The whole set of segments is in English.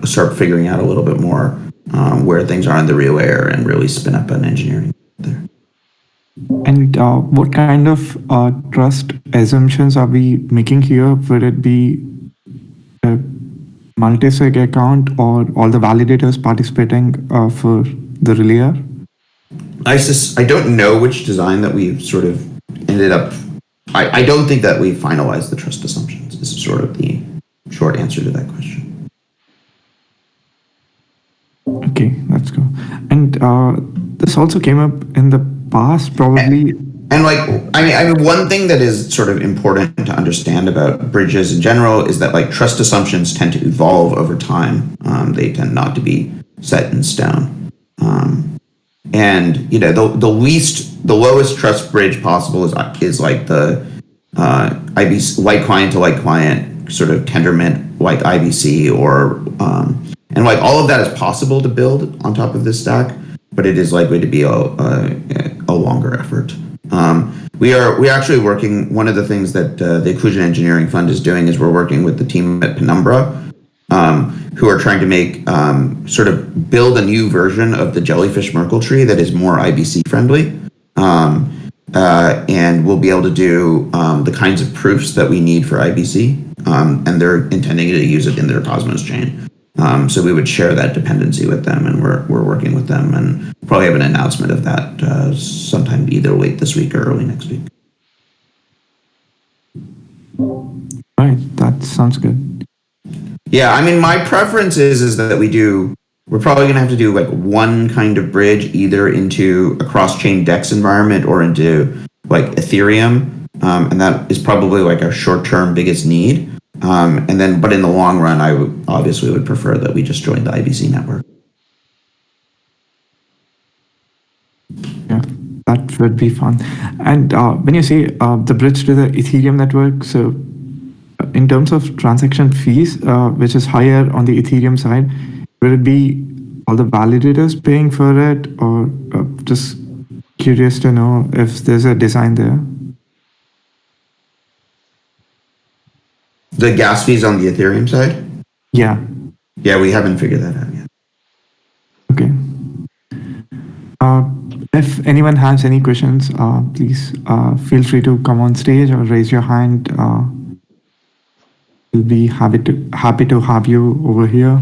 start figuring out a little bit more where things are in the real layer and really spin up an engineering there. And what kind of trust assumptions are we making here? Would it be a multi-sig account or all the validators participating for the relayer? I don't know which design that we've sort of ended up. I don't think that we finalized the trust assumptions. This is sort of the short answer to that question. Okay, that's cool. And this also came up in the past, probably. And like, I mean, one thing that is sort of important to understand about bridges in general is that like trust assumptions tend to evolve over time. They tend not to be set in stone. And you know, the lowest trust bridge possible is like the IBC, like client to like client sort of Tendermint like IBC or and like all of that is possible to build on top of this stack, but it is likely to be a longer effort. We're actually working. One of the things that the Inclusion Engineering Fund is doing is we're working with the team at Penumbra, who are trying to make sort of build a new version of the Jellyfish Merkle tree that is more IBC friendly, and we'll be able to do the kinds of proofs that we need for IBC, and they're intending to use it in their Cosmos chain. So we would share that dependency with them, and we're working with them, and probably have an announcement of that sometime either late this week or early next week. Right, that sounds good. Yeah, I mean, my preference is that we're probably going to have to do like one kind of bridge, either into a cross-chain DEX environment or into like Ethereum, and that is probably like our short-term biggest need. But in the long run, I would prefer that we just join the IBC network. Yeah, that would be fun. And when you say the bridge to the Ethereum network, so in terms of transaction fees, which is higher on the Ethereum side, will it be all the validators paying for it, or just curious to know if there's a design there? The gas fees on the Ethereum side? Yeah. Yeah, we haven't figured that out yet. Okay. If anyone has any questions, please feel free to come on stage or raise your hand. We'll be happy to have you over here.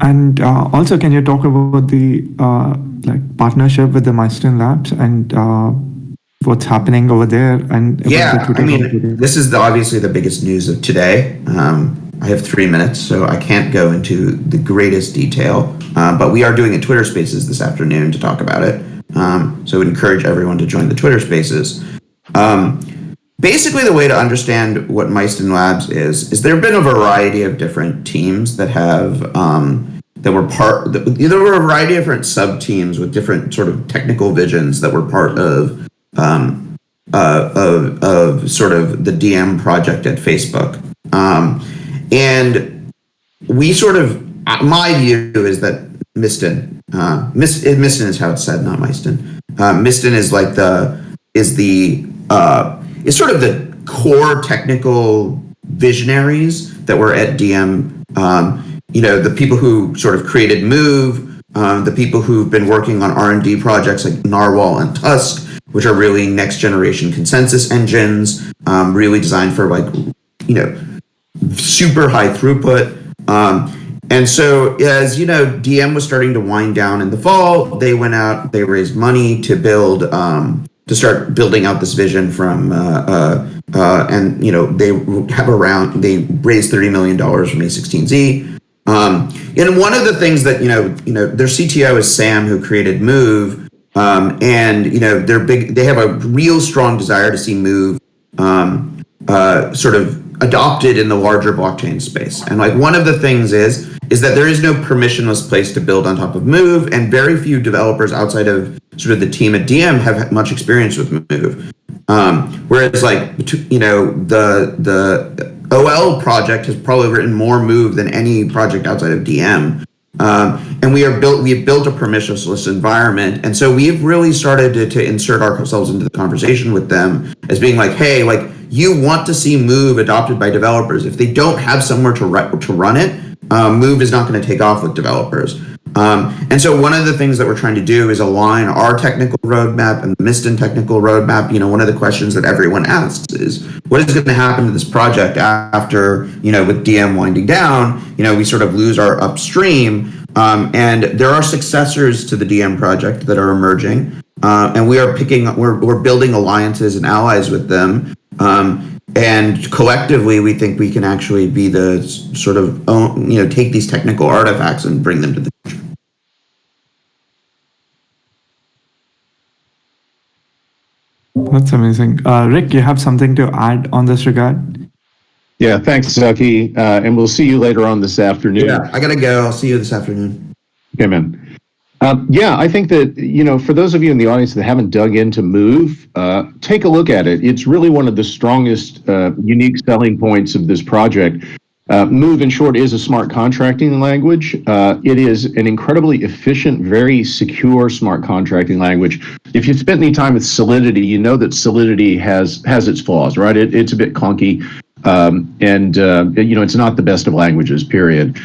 And also, can you talk about the partnership with the Mysten Labs and what's happening over there? And yeah, I mean, this is obviously the biggest news of today. I have 3 minutes, so I can't go into the greatest detail, but we are doing a Twitter Spaces this afternoon to talk about it. So I would encourage everyone to join the Twitter Spaces. Basically, the way to understand what Mysten Labs is there have been a variety of different teams that have there were a variety of different sub teams with different sort of technical visions that were part of sort of the DM project at Facebook. And we sort of, my view is that Mysten is how it's said, not Mysten. Mysten is like is sort of the core technical visionaries that were at DM. The people who sort of created Move, the people who've been working on R&D projects like Narwhal and Tusk, which are really next generation consensus engines, really designed for super high throughput. And so as DM was starting to wind down in the fall, they went out, they raised money to build, to start building out this vision from, they raised $30 million from A16Z. And one of the things that, their CTO is Sam, who created Move. They have a real strong desire to see Move, sort of adopted in the larger blockchain space. And like one of the things is that there is no permissionless place to build on top of Move, and very few developers outside of sort of the team at DM have much experience with Move. Whereas the OL project has probably written more Move than any project outside of DM. And we have built a permissionless environment, and so we've really started to insert ourselves into the conversation with them as being like, hey, like you want to see Move adopted by developers. If they don't have somewhere to run it, Move is not going to take off with developers. And so one of the things that we're trying to do is align our technical roadmap and the Mysten technical roadmap. One of the questions that everyone asks is, what is going to happen to this project after, with DM winding down, we sort of lose our upstream. And there are successors to the DM project that are emerging. And we're building alliances and allies with them. And collectively, we think we can actually be the sort of, take these technical artifacts and bring them to the future. That's amazing. Rick, you have something to add on this regard? Yeah, thanks, Zucky. And we'll see you later on this afternoon. Yeah, I got to go. I'll see you this afternoon. Okay, man. I think that, for those of you in the audience that haven't dug into Move, take a look at it. It's really one of the strongest unique selling points of this project. Move, in short, is a smart contracting language. It is an incredibly efficient, very secure smart contracting language. If you've spent any time with Solidity, you know that Solidity has its flaws, right? It's a bit clunky. It's not the best of languages, period.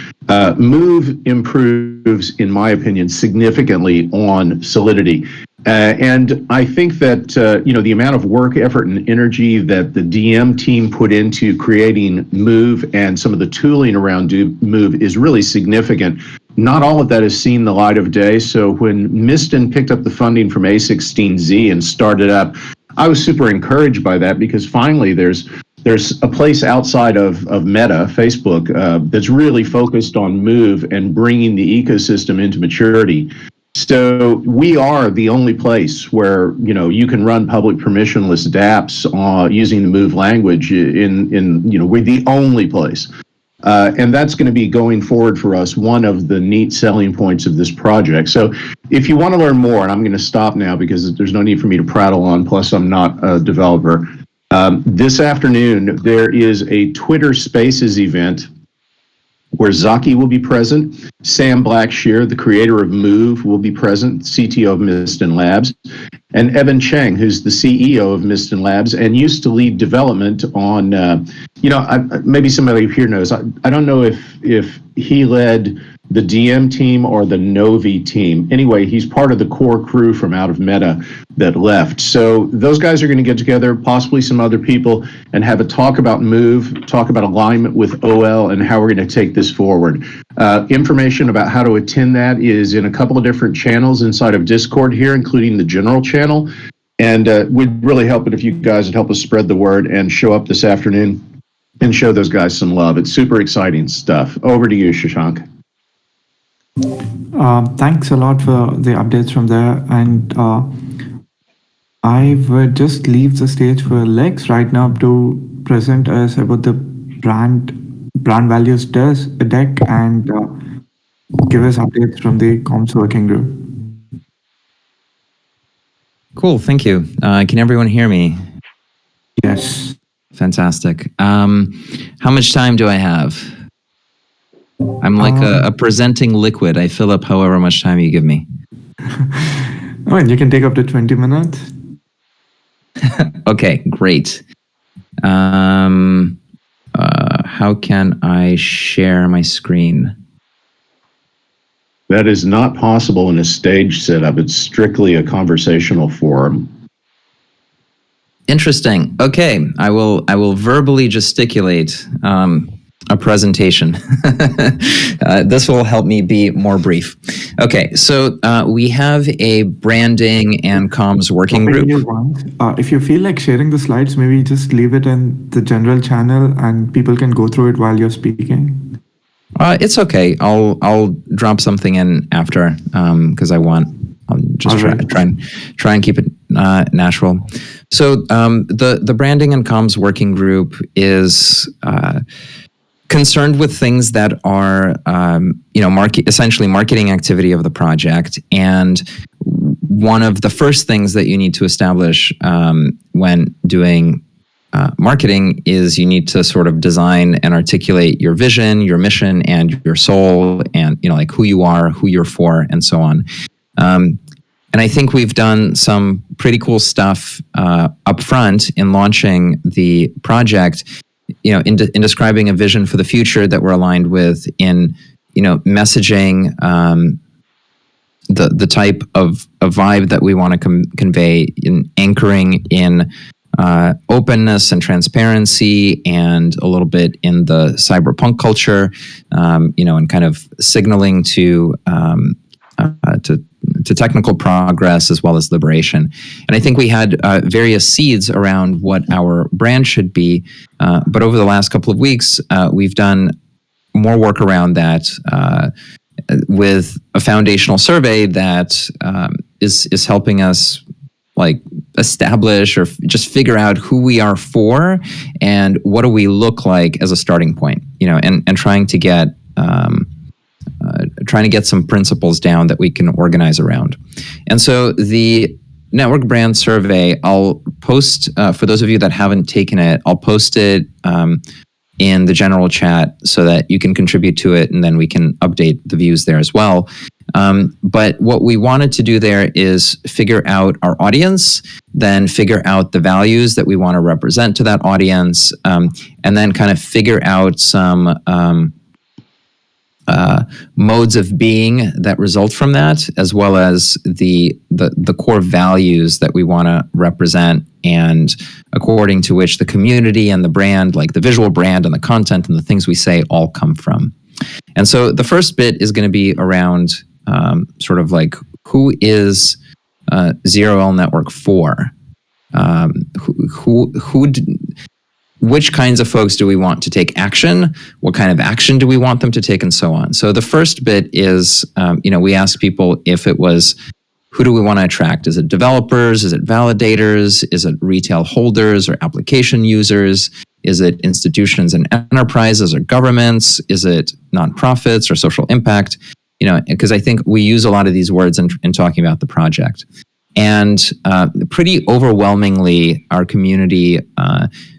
Move improves, in my opinion, significantly on Solidity. And I think that, the amount of work, effort, and energy that the DM team put into creating Move and some of the tooling around Move is really significant. Not all of that has seen the light of day. So when Mysten picked up the funding from A16Z and started up, I was super encouraged by that, because finally there's a place outside of Meta, Facebook, that's really focused on Move and bringing the ecosystem into maturity. So we are the only place where, you can run public permissionless dApps using the Move language. We're the only place. And that's going to be, going forward for us, one of the neat selling points of this project. So if you want to learn more, and I'm going to stop now because there's no need for me to prattle on, plus I'm not a developer. This afternoon, there is a Twitter Spaces event where Zaki will be present. Sam Blackshear, the creator of Move, will be present, CTO of Mysten Labs, and Evan Cheng, who's the CEO of Mysten Labs and used to lead development on, maybe somebody here knows. I don't know if he led the DM team or the Novi team. Anyway, he's part of the core crew from out of Meta that left. So those guys are going to get together, possibly some other people, and have a talk about Move, talk about alignment with OL, and how we're going to take this forward. Information about how to attend that is in a couple of different channels inside of Discord here, including the general channel. And we'd really help it if you guys would help us spread the word and show up this afternoon and show those guys some love. It's super exciting stuff. Over to you, Shashank. Thanks a lot for the updates from there, and I would just leave the stage for Lex right now to present us about the brand values deck and give us updates from the comms working group. Cool, thank you. Can everyone hear me? Yes. Fantastic. How much time do I have? I'm like a presenting liquid. I fill up however much time you give me. You can take up to 20 minutes. Okay, great. How can I share my screen? That is not possible in a stage setup. It's strictly a conversational forum. Interesting. Okay, I will verbally gesticulate a presentation. This will help me be more brief. Okay, so we have a branding and comms working group. If you feel like sharing the slides, maybe just leave it in the general channel and people can go through it while you're speaking. It's okay. I'll drop something in after because I'll just try and keep it natural. So the branding and comms working group is concerned with things that are essentially marketing activity of the project. And one of the first things that you need to establish when doing marketing is you need to sort of design and articulate your vision, your mission, and your soul, and like who you are, who you're for, and so on. And I think we've done some pretty cool stuff up front in launching the project, in describing a vision for the future that we're aligned with, in, messaging the type of a vibe that we want to convey, in anchoring in openness and transparency, and a little bit in the cyberpunk culture, and kind of signaling to technical progress as well as liberation. And I think we had various seeds around what our brand should be, but over the last couple of weeks, we've done more work around that with a foundational survey that is helping us establish or just figure out who we are for and what do we look like as a starting point, and trying to get some principles down that we can organize around. And so the network brand survey, I'll post, for those of you that haven't taken it, I'll post it in the general chat so that you can contribute to it, and then we can update the views there as well. But what we wanted to do there is figure out our audience, then figure out the values that we want to represent to that audience, and then kind of figure out some modes of being that result from that, as well as the core values that we want to represent, and according to which the community and the brand, like the visual brand and the content and the things we say, all come from. And so the first bit is going to be around sort of like, who is Zero-L Network for? Which kinds of folks do we want to take action? What kind of action do we want them to take, and so on? So the first bit is, we asked people if it was, who do we want to attract? Is it developers? Is it validators? Is it retail holders or application users? Is it institutions and enterprises or governments? Is it nonprofits or social impact? Because I think we use a lot of these words in talking about the project. And pretty overwhelmingly, our community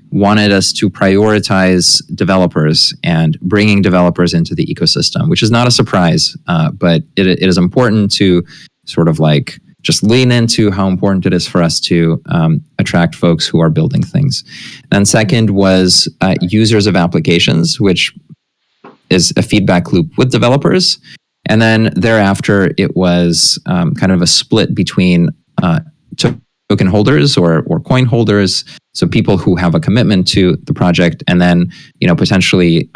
wanted us to prioritize developers and bringing developers into the ecosystem, which is not a surprise, but it is important to sort of like just lean into how important it is for us to attract folks who are building things. Then second was users of applications, which is a feedback loop with developers. And then thereafter, it was kind of a split between token holders or coin holders, so people who have a commitment to the project, and then potentially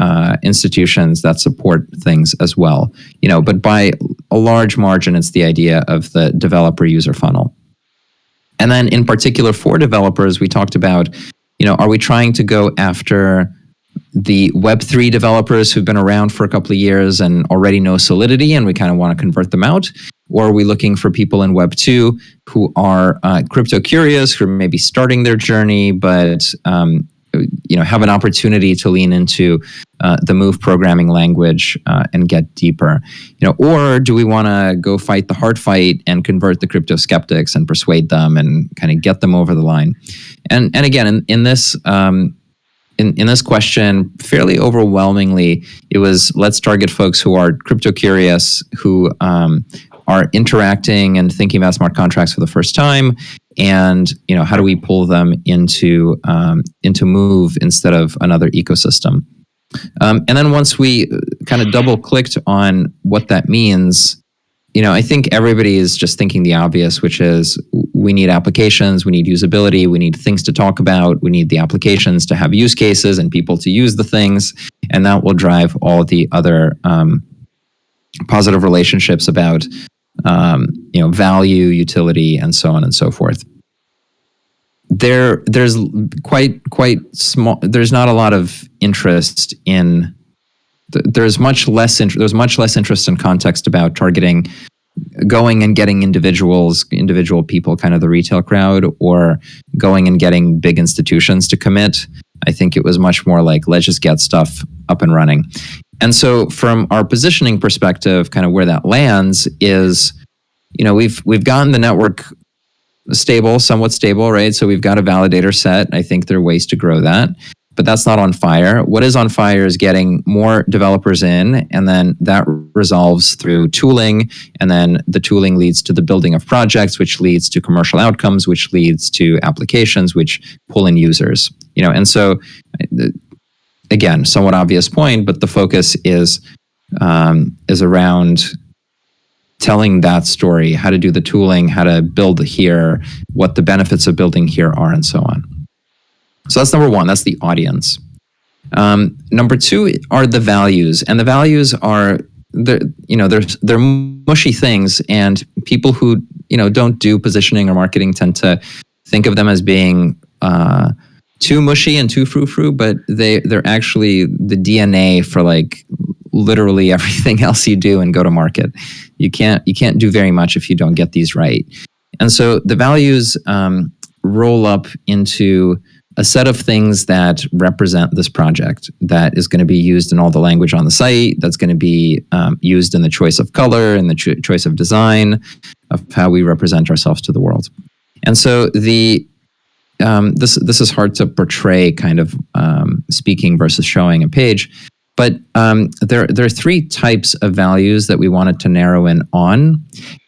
institutions that support things as well. But by a large margin, it's the idea of the developer user funnel. And then in particular for developers, we talked about, are we trying to go after the Web3 developers who've been around for a couple of years and already know Solidity, and we kind of want to convert them out? Or are we looking for people in Web2 who are crypto curious, who are maybe starting their journey, but have an opportunity to lean into the Move programming language and get deeper? Or do we want to go fight the hard fight and convert the crypto skeptics and persuade them and kind of get them over the line? And again, in this in this question, fairly overwhelmingly, it was, let's target folks who are crypto curious, who are interacting and thinking about smart contracts for the first time, and how do we pull them into Move instead of another ecosystem? And then once we kind of double clicked on what that means, I think everybody is just thinking the obvious, which is we need applications, we need usability, we need things to talk about, we need the applications to have use cases and people to use the things, and that will drive all the other positive relationships about value, utility, and so on and so forth. There's quite small. There's not a lot of interest in. There's much less interest in context about targeting, going and getting individual people, kind of the retail crowd, or going and getting big institutions to commit. I think it was much more like, let's just get stuff up and running. And so from our positioning perspective, kind of where that lands is, we've gotten the network somewhat stable, right? So we've got a validator set. I think there are ways to grow that. but that's not on fire. What is on fire is getting more developers in, and then that resolves through tooling, and then the tooling leads to the building of projects, which leads to commercial outcomes, which leads to applications, which pull in users. And so again, somewhat obvious point, but the focus is around telling that story, how to do the tooling, how to build here, what the benefits of building here are, and so on. So that's number one. That's the audience. Number two are the values, and the values are they're mushy things, and people who don't do positioning or marketing tend to think of them as being too mushy and too frou-frou, but they're actually the DNA for like literally everything else you do and go to market. You can't do very much if you don't get these right. And so the values roll up into a set of things that represent this project, that is going to be used in all the language on the site, that's going to be used in the choice of color and the choice of design, of how we represent ourselves to the world. And so this is hard to portray, kind of speaking versus showing a page. But there are three types of values that we wanted to narrow in on.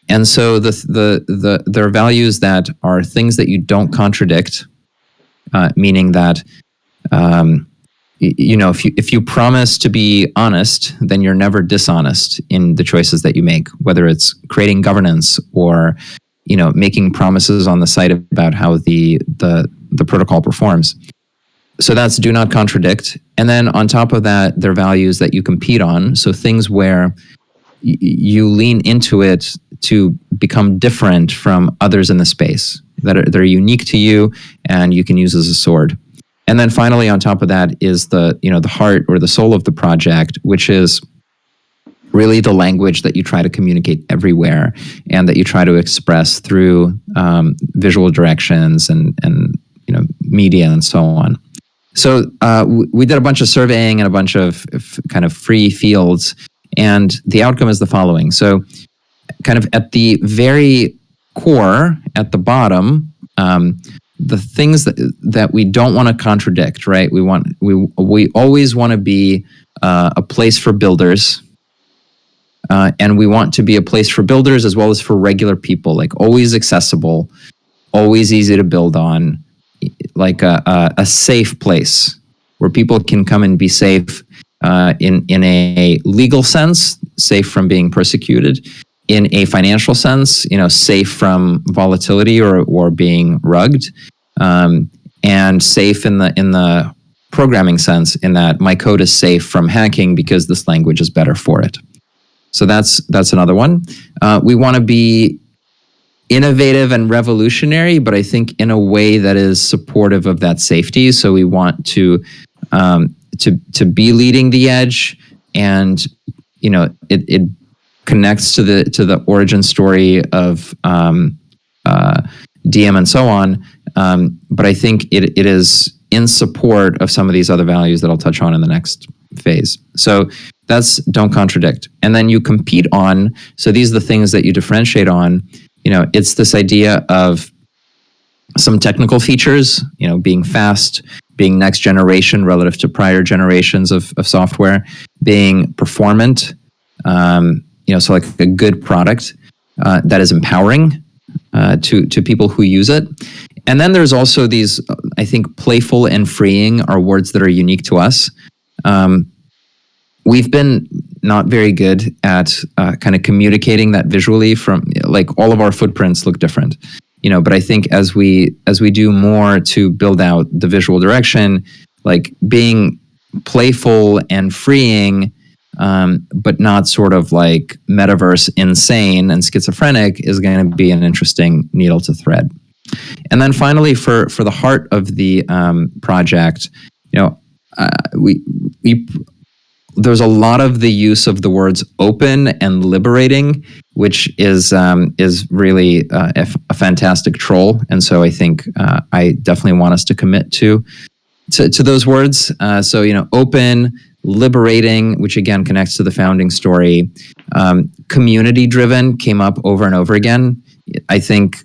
And so there are values that are things that you don't contradict, meaning that if you promise to be honest, then you're never dishonest in the choices that you make, whether it's creating governance or making promises on the site about how the protocol performs. So that's do not contradict. And then on top of that, there are values that you compete on. So things where you lean into it to become different from others in the space, that are unique to you and you can use as a sword. And then finally, on top of that is the heart or the soul of the project, which is really the language that you try to communicate everywhere and that you try to express through visual directions and media and so on. So we did a bunch of surveying and a bunch of kind of free fields, and the outcome is the following. So kind of at the very core, at the bottom, the things that we don't want to contradict, right? We always want to be a place for builders, and we want to be a place for builders as well as for regular people, like always accessible, always easy to build on, like a safe place where people can come and be safe in a legal sense, safe from being persecuted, in a financial sense, safe from volatility or being rugged, and safe in the programming sense, in that my code is safe from hacking because this language is better for it. So that's another one. We want to be innovative and revolutionary, but I think in a way that is supportive of that safety. So we want to be leading the edge, and it connects to the origin story of DM and so on. But I think it is in support of some of these other values that I'll touch on in the next phase. So that's don't contradict. And then you compete on, so these are the things that you differentiate on. It's this idea of some technical features, being fast, being next generation relative to prior generations of software, being performant, so like a good product that is empowering to people who use it. And then there's also these, I think, playful and freeing are words that are unique to us. We've been not very good at kind of communicating that visually, from like all of our footprints look different, but I think as we do more to build out the visual direction, like being playful and freeing, but not sort of like metaverse insane and schizophrenic, is going to be an interesting needle to thread. And then finally, for the heart of the project, there's a lot of the use of the words open and liberating, which is really a fantastic troll. And so I think I definitely want us to commit to those words. So open, liberating, which again connects to the founding story. Community driven came up over and over again. I think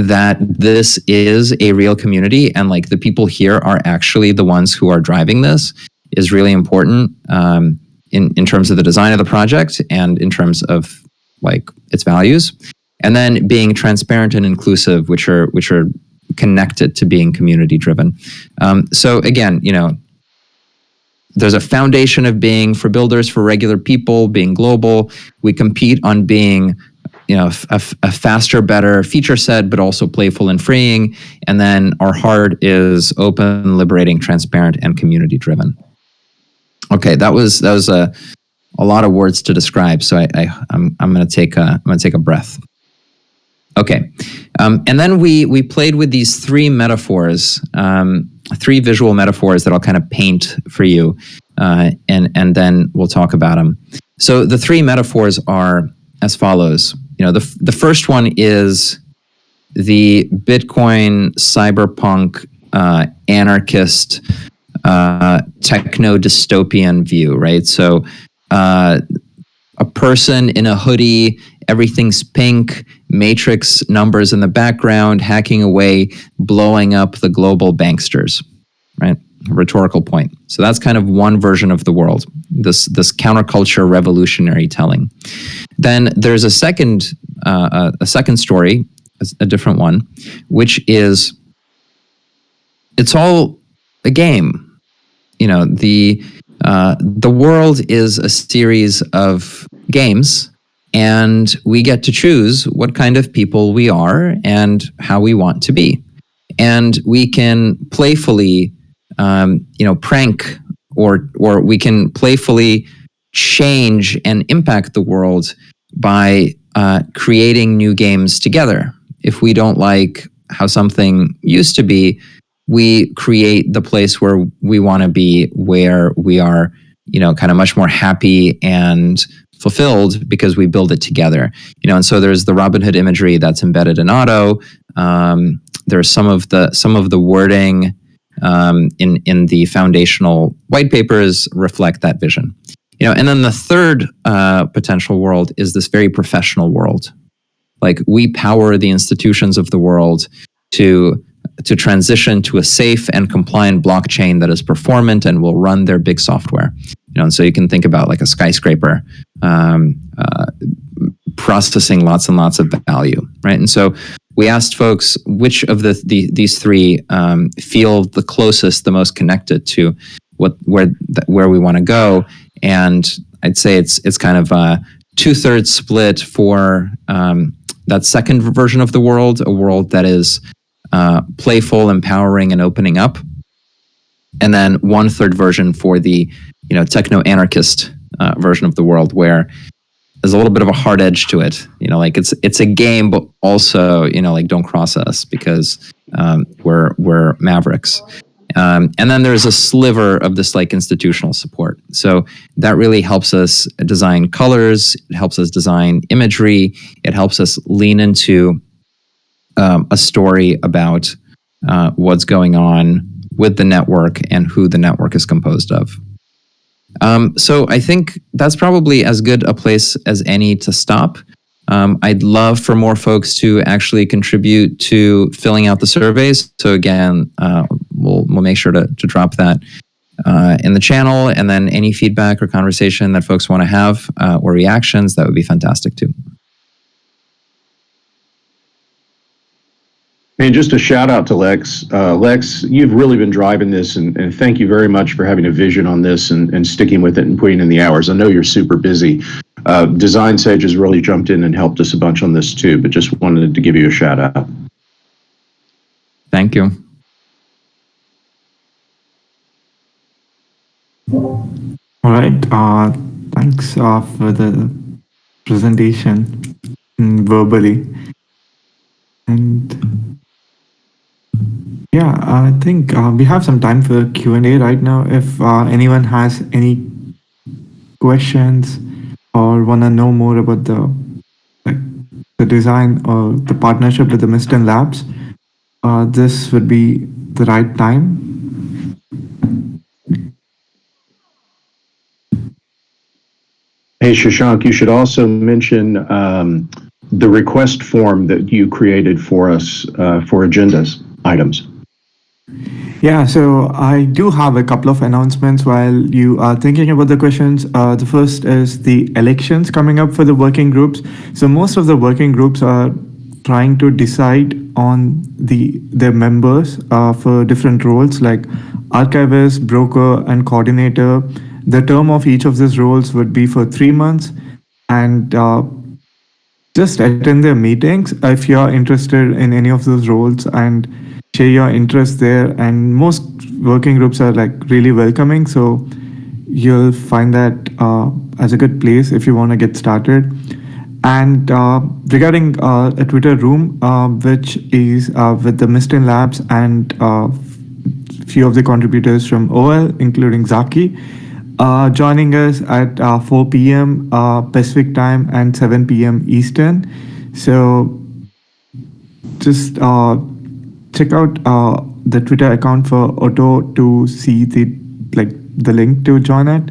that this is a real community and like the people here are actually the ones who are driving this is really important in terms of the design of the project and in terms of like its values. And then being transparent and inclusive, which are connected to being community driven. So again, there's a foundation of being for builders, for regular people, being global. We compete on being a faster, better feature set, but also playful and freeing. And then our heart is open, liberating, transparent, and community driven. Okay, that was a lot of words to describe. So I'm gonna take a breath. Okay, and then we played with these three metaphors, three visual metaphors that I'll kind of paint for you, and then we'll talk about them. So the three metaphors are as follows. The first one is the Bitcoin cyberpunk anarchist techno dystopian view, right? So a person in a hoodie, everything's pink, matrix numbers in the background, hacking away, blowing up the global banksters, right? Rhetorical point. So that's kind of one version of the world, this counterculture revolutionary telling. Then there's a second story, a different one, which is it's all a game. The world is a series of games, and we get to choose what kind of people we are and how we want to be. And we can playfully prank or we can playfully change and impact the world by creating new games together. If we don't like how something used to be, we create the place where we want to be, where we are, kind of much more happy and fulfilled because we build it together. And so there's the Robin Hood imagery that's embedded in Otto. There's some of the wording in the foundational white papers reflect that vision. And then the third potential world is this very professional world. Like we power the institutions of the world to transition to a safe and compliant blockchain that is performant and will run their big software. And so you can think about like a skyscraper processing lots and lots of value, right? And so we asked folks which of these three feel the closest, the most connected to where we want to go. And I'd say it's kind of a 2/3 split for that second version of the world, a world that is playful, empowering, and opening up. And then 1/3 version for the techno-anarchist version of the world, where there's a little bit of a hard edge to it. Like it's a game, but also like don't cross us because we're mavericks. And then there's a sliver of this like institutional support. So that really helps us design colors. It helps us design imagery. It helps us lean into a story about what's going on with the network and who the network is composed of. So I think that's probably as good a place as any to stop. I'd love for more folks to actually contribute to filling out the surveys. So again, we'll make sure to drop that in the channel, and then any feedback or conversation that folks want to have or reactions, that would be fantastic too. And just a shout out to Lex. Lex, you've really been driving this, and thank you very much for having a vision on this and sticking with it and putting in the hours. I know you're super busy. Design Sage has really jumped in and helped us a bunch on this too, but just wanted to give you a shout out. Thank you. All right. Thanks for the presentation verbally. And yeah, I think we have some time for Q&A right now. If anyone has any questions or want to know more about the design or the partnership with the Mysten Labs, this would be the right time. Hey, Shashank, you should also mention the request form that you created for us for agendas items. Yeah, so I do have a couple of announcements while you are thinking about the questions. The first is the elections coming up for the working groups. So most of the working groups are trying to decide on their members for different roles like archivist, broker, and coordinator. The term of each of these roles would be for 3 months, and just attend their meetings if you're interested in any of those roles and share your interest there. And most working groups are like really welcoming, so you'll find that as a good place if you want to get started. And regarding a Twitter room, which is with the Mysten Labs and few of the contributors from OL, including Zaki, joining us at 4 p.m. Pacific time and 7 p.m. Eastern. So just check out the Twitter account for Otto to see the link to join it.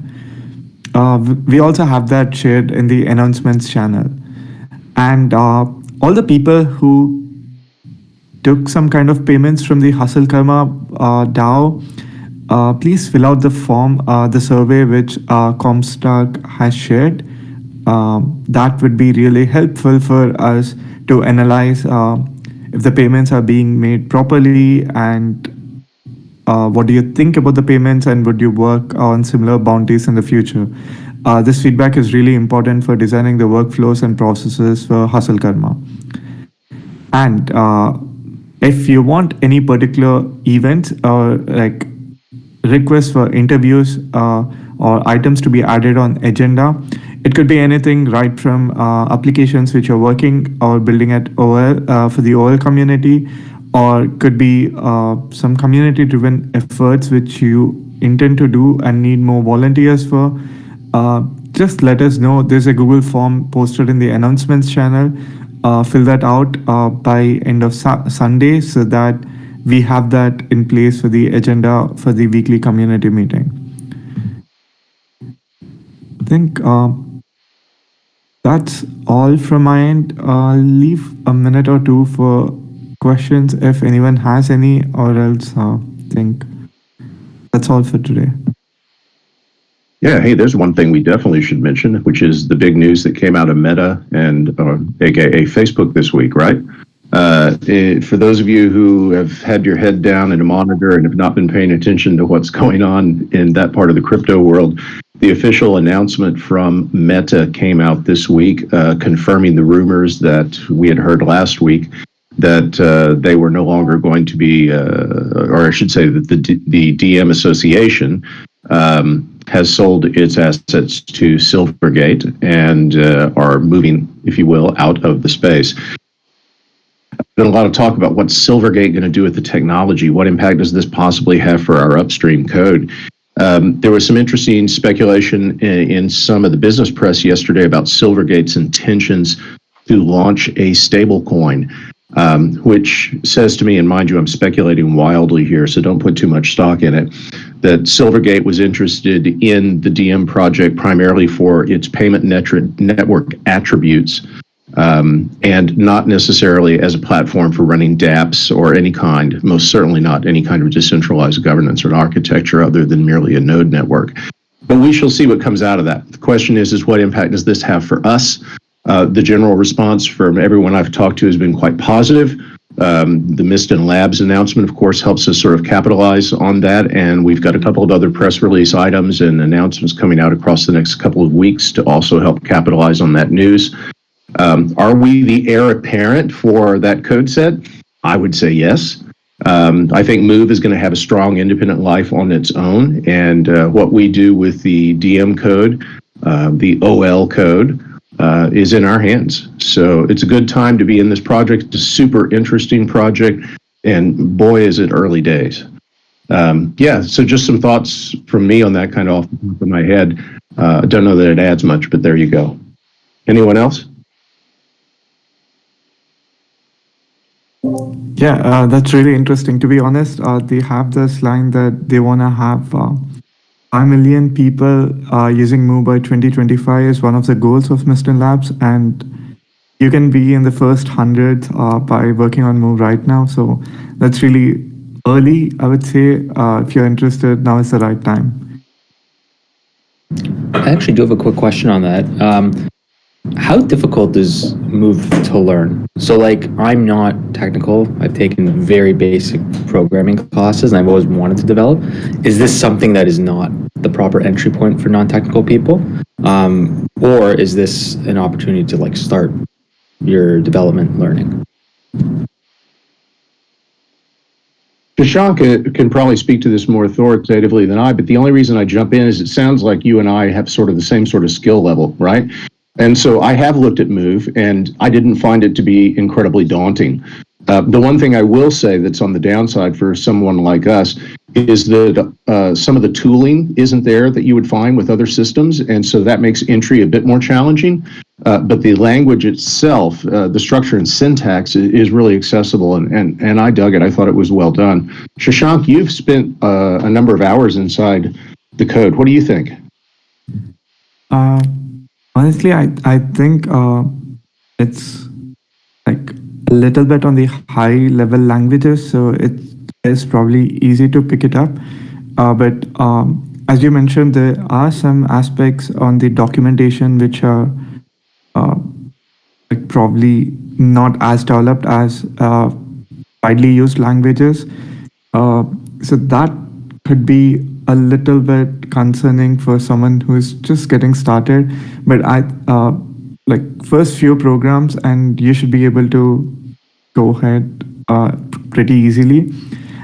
We also have that shared in the announcements channel. And all the people who took some kind of payments from the Hustle Karma DAO, please fill out the form, the survey which Comstock has shared. That would be really helpful for us to analyze if the payments are being made properly, and what do you think about the payments, and would you work on similar bounties in the future? This feedback is really important for designing the workflows and processes for Hustle Karma. And if you want any particular events or like requests for interviews or items to be added on agenda, it could be anything right from applications which you're working or building at OL for the OL community, or could be some community driven efforts which you intend to do and need more volunteers for. Just let us know. There's a Google form posted in the announcements channel. Fill that out by end of Sunday so that we have that in place for the agenda for the weekly community meeting. I think that's all from my end. I'll leave a minute or two for questions if anyone has any, or else I think that's all for today. Yeah, hey, there's one thing we definitely should mention, which is the big news that came out of Meta and aka Facebook this week, right? For those of you who have had your head down in a monitor and have not been paying attention to what's going on in that part of the crypto world, the official announcement from Meta came out this week, confirming the rumors that we had heard last week that they were no longer going to be, or I should say that the DM Association has sold its assets to Silvergate and are moving, if you will, out of the space. Been a lot of talk about what's Silvergate going to do with the technology. What impact does this possibly have for our upstream code? There was some interesting speculation in some of the business press yesterday about Silvergate's intentions to launch a stable coin, which says to me, and mind you, I'm speculating wildly here, so don't put too much stock in it, that Silvergate was interested in the DM project primarily for its payment network attributes, and not necessarily as a platform for running dApps or any kind, most certainly not any kind of decentralized governance or architecture other than merely a node network. But we shall see what comes out of that. The question is what impact does this have for us? The general response from everyone I've talked to has been quite positive. The Mysten Labs announcement, of course, helps us sort of capitalize on that, and we've got a couple of other press release items and announcements coming out across the next couple of weeks to also help capitalize on that news. Are we the heir apparent for that code set? I would say yes. I think Move is going to have a strong independent life on its own, and what we do with the DM code, the OL code, is in our hands. So it's a good time to be in this project. It's a super interesting project, and boy, is it early days. Yeah, so just some thoughts from me on that kind of off the top of my head. I don't know that it adds much, but there you go. Anyone else? Yeah, that's really interesting. To be honest, they have this line that they want to have 5 million people using Move by 2025 is one of the goals of Mysten Labs, and you can be in the first hundreds by working on Move right now. So that's really early, I would say. If you're interested, now is the right time. I actually do have a quick question on that. How difficult is Move to learn? So, like, I'm not technical. I've taken very basic programming classes, and I've always wanted to develop. Is this something that is not the proper entry point for non-technical people, or is this an opportunity to like start your development learning? Shashank can probably speak to this more authoritatively than I, but the only reason I jump in is it sounds like you and I have sort of the same sort of skill level, right? And so I have looked at Move, and I didn't find it to be incredibly daunting. The one thing I will say that's on the downside for someone like us is that some of the tooling isn't there that you would find with other systems, and so that makes entry a bit more challenging. But the language itself, the structure and syntax is really accessible, and I dug it. I thought it was well done. Shashank, you've spent a number of hours inside the code. What do you think? Honestly, I think it's like a little bit on the high level languages, so it is probably easy to pick it up. But as you mentioned, there are some aspects on the documentation which are like probably not as developed as widely used languages. So that could be a little bit concerning for someone who's just getting started. But I like first few programs, and you should be able to go ahead pretty easily.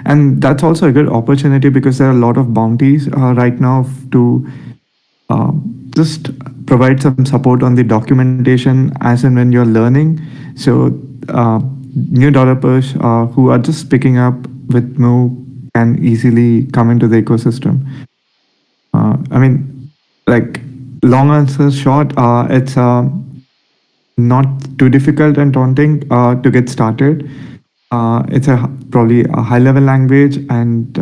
And that's also a good opportunity because there are a lot of bounties right now to just provide some support on the documentation as and when you're learning. So new developers who are just picking up with Move can easily come into the ecosystem. I mean, like long answer short, it's not too difficult and daunting to get started. It's probably a high level language, and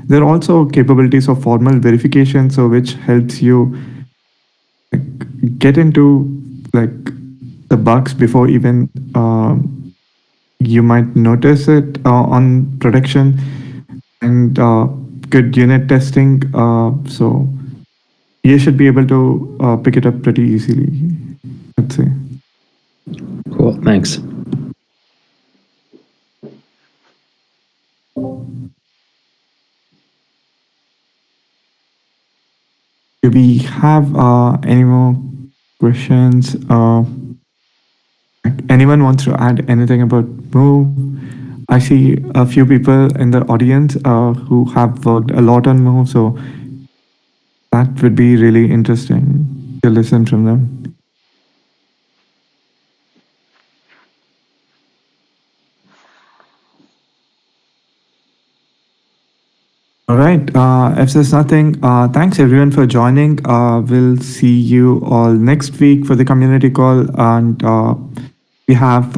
there are also capabilities of formal verification, so which helps you get into like the bugs before even you might notice it on production, and good unit testing. So you should be able to pick it up pretty easily, I'd say. Cool, thanks. Do we have any more questions? Anyone wants to add anything about Move? I see a few people in the audience who have worked a lot on Move, so that would be really interesting to listen from them. All right. If there's nothing, thanks everyone for joining. We'll see you all next week for the community call, and we have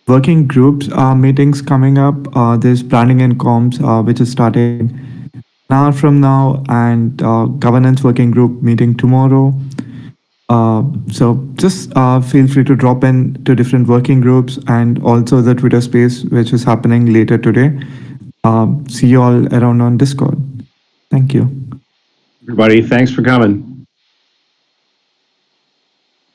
working groups meetings coming up. There's planning and comms, which is starting an hour from now, and governance working group meeting tomorrow. So just feel free to drop in to different working groups, and also the Twitter space, which is happening later today. See you all around on Discord. Thank you. Everybody, thanks for coming.